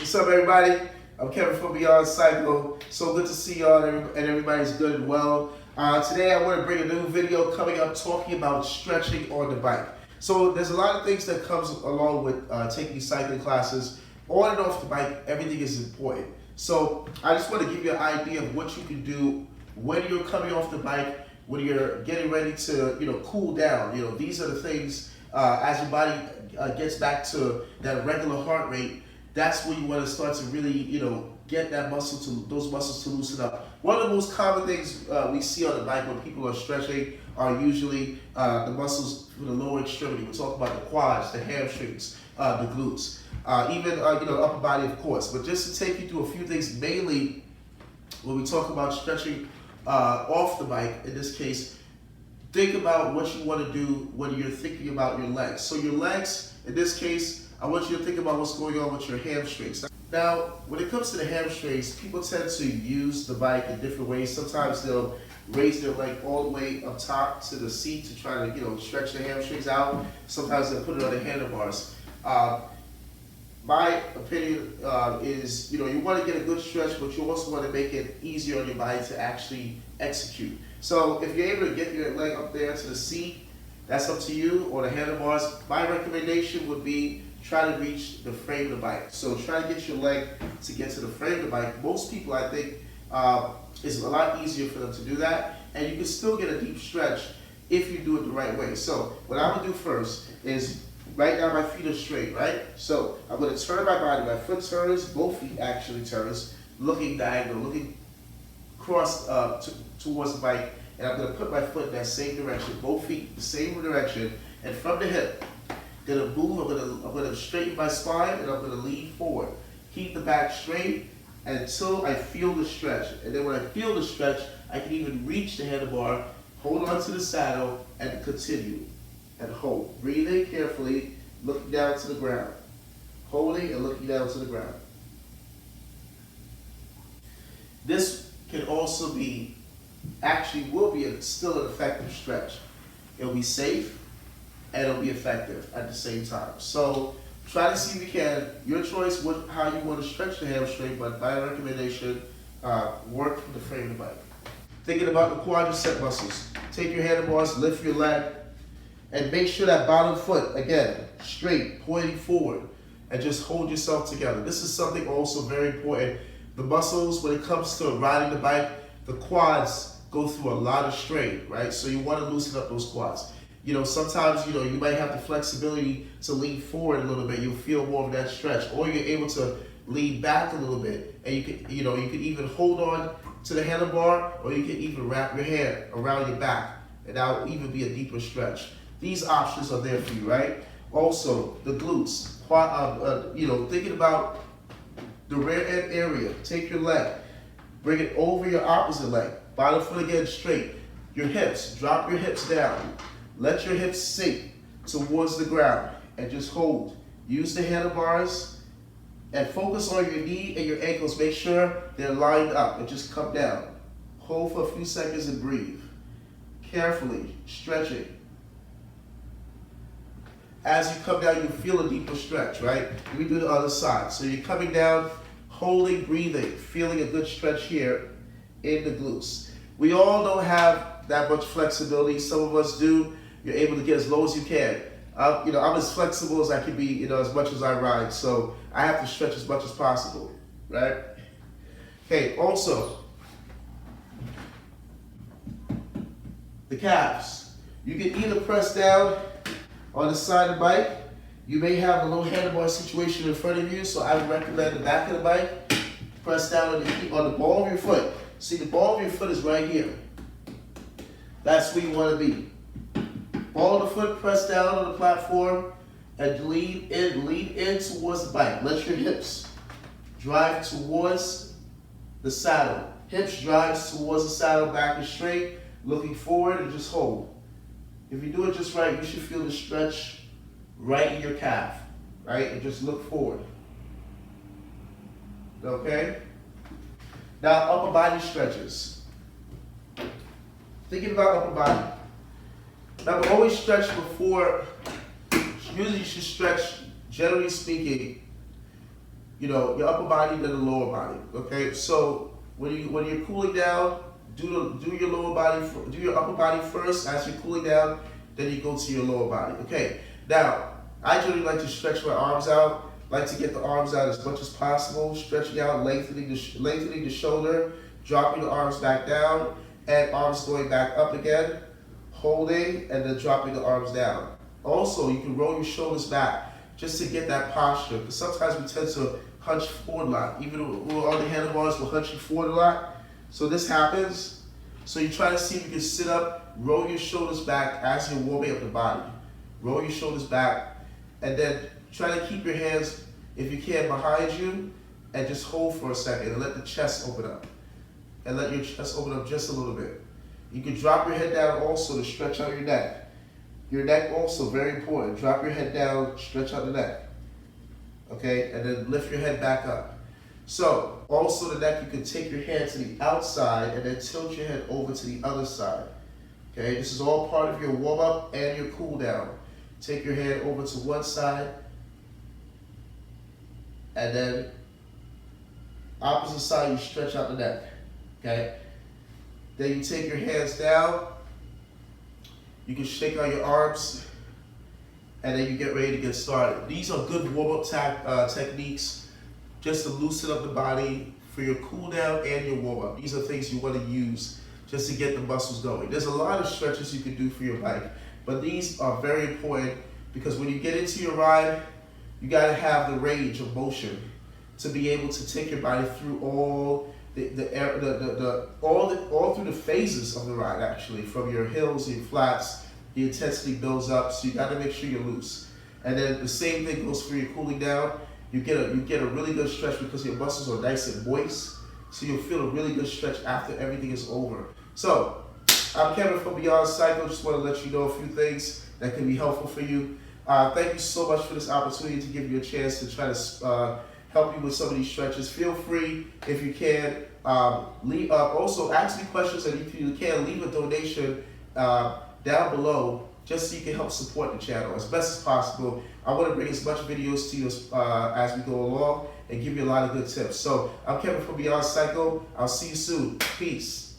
What's up, everybody? I'm Kevin from BeyondCycle. So good to see y'all and everybody's good and well. Today I want to bring a new video coming up talking about stretching on the bike. So there's a lot of things that comes along with taking cycling classes. On and off the bike, everything is important. So I just want to give you an idea of what you can do when you're coming off the bike, when you're getting ready to cool down. These are the things as your body gets back to that regular heart rate. That's when you want to start to really, get those muscles to loosen up. One of the most common things we see on the bike when people are stretching are usually the muscles for the lower extremity. We talk about the quads, the hamstrings, the glutes, even upper body, of course. But just to take you through a few things, mainly when we talk about stretching off the bike, in this case, think about what you want to do when you're thinking about your legs. So your legs, in this case, I want you to think about what's going on with your hamstrings. Now, when it comes to the hamstrings, people tend to use the bike in different ways. Sometimes they'll raise their leg all the way up top to the seat to try to, stretch their hamstrings out. Sometimes they'll put it on the handlebars. My opinion is, you want to get a good stretch, but you also want to make it easier on your body to actually execute. So if you're able to get your leg up there to the seat, that's up to you, or the handlebars. My recommendation would be try to reach the frame of the bike. So try to get your leg to get to the frame of the bike. Most people, I think, it's a lot easier for them to do that, and you can still get a deep stretch if you do it the right way. So what I'm gonna do first is, right now my feet are straight, right? So I'm gonna turn my body, my foot turns, both feet actually turns, looking diagonal, looking across towards the bike, and I'm gonna put my foot in that same direction, both feet the same direction, and from the hip, gonna move, I'm gonna straighten my spine, and I'm gonna lean forward. Keep the back straight until I feel the stretch. And then when I feel the stretch, I can even reach the handlebar, hold on to the saddle, and continue. And hold. Breathing carefully, looking down to the ground. Holding and looking down to the ground. This can also be, will be still an effective stretch. It'll be safe, and it'll be effective at the same time. So try to see if you can, your choice, how you want to stretch the hamstring, but my recommendation, work from the frame of the bike. Thinking about the quadricep muscles, take your handlebars, lift your leg, and make sure that bottom foot, again, straight, pointing forward, and just hold yourself together. This is something also very important. The muscles, when it comes to riding the bike, the quads go through a lot of strain, right? So you want to loosen up those quads. Sometimes, you might have the flexibility to lean forward a little bit. You'll feel more of that stretch, or you're able to lean back a little bit, and you can even hold on to the handlebar, or you can even wrap your hand around your back, and that will even be a deeper stretch. These options are there for you, right? Also, the glutes. Thinking about the rear end area. Take your leg, bring it over your opposite leg. Bottom foot again straight. Your hips, drop your hips down. Let your hips sink towards the ground and just hold. Use the handlebars and focus on your knee and your ankles. Make sure they're lined up and just come down. Hold for a few seconds and breathe. Carefully stretching. As you come down, you feel a deeper stretch, right? We do the other side. So you're coming down, holding, breathing, feeling a good stretch here in the glutes. We all don't have that much flexibility. Some of us do. You're able to get as low as you can. I'm as flexible as I can be, as much as I ride. So I have to stretch as much as possible, right? Okay, also, the calves. You can either press down on the side of the bike. You may have a little handlebar situation in front of you, so I would recommend the back of the bike. Press down on the ball of your foot. See, the ball of your foot is right here. That's where you want to be. Ball of the foot, press down on the platform, and lean in towards the bike. Let your hips drive towards the saddle. Hips drive towards the saddle, back is straight, looking forward, and just hold. If you do it just right, you should feel the stretch right in your calf, right? And just look forward. Okay? Now, upper body stretches. Thinking about upper body. Now, we always stretch before, usually you should stretch, generally speaking, your upper body than the lower body. Okay, so when you're cooling down, do your lower body, do your upper body first as you're cooling down. Then you go to your lower body. Okay, now I generally like to stretch my arms out. Like to get the arms out as much as possible, stretching out, lengthening the shoulder, dropping the arms back down, and arms going back up again, holding, and then dropping the arms down. Also, you can roll your shoulders back just to get that posture, because sometimes we tend to hunch forward a lot. Even though we're on the handlebars, we're hunching forward a lot. So this happens. So you try to see if you can sit up, roll your shoulders back as you're warming up the body. Roll your shoulders back, and then try to keep your hands, if you can, behind you, and just hold for a second and let the chest open up. And let your chest open up just a little bit. You can drop your head down also to stretch out your neck. Your neck also, very important. Drop your head down, stretch out the neck. Okay, and then lift your head back up. So, also the neck, you can take your hand to the outside and then tilt your head over to the other side. Okay, this is all part of your warm up and your cool down. Take your hand over to one side, and then opposite side, you stretch out the neck. Okay, then you take your hands down, you can shake out your arms, and then you get ready to get started. These are good warm-up techniques just to loosen up the body for your cool down and your warm-up. These are things you want to use just to get the muscles going. There's a lot of stretches you can do for your bike, but these are very important because when you get into your ride, you got to have the range of motion to be able to take your body through all all through the phases of the ride. Actually, from your hills and flats, the intensity builds up, so you got to make sure you're loose. And then the same thing goes for your cooling down. You get a really good stretch because your muscles are nice and moist, so you'll feel a really good stretch after everything is over. So, I'm Kevin from BeyondCycle. Just want to let you know a few things that can be helpful for you. Thank you so much for this opportunity to give you a chance to try to help you with some of these stretches. Feel free, if you can, also ask me questions, and if you can, leave a donation down below just so you can help support the channel as best as possible. I want to bring as much videos to you as we go along and give you a lot of good tips. So I'm Kevin from BeyondCycle. I'll see you soon. Peace.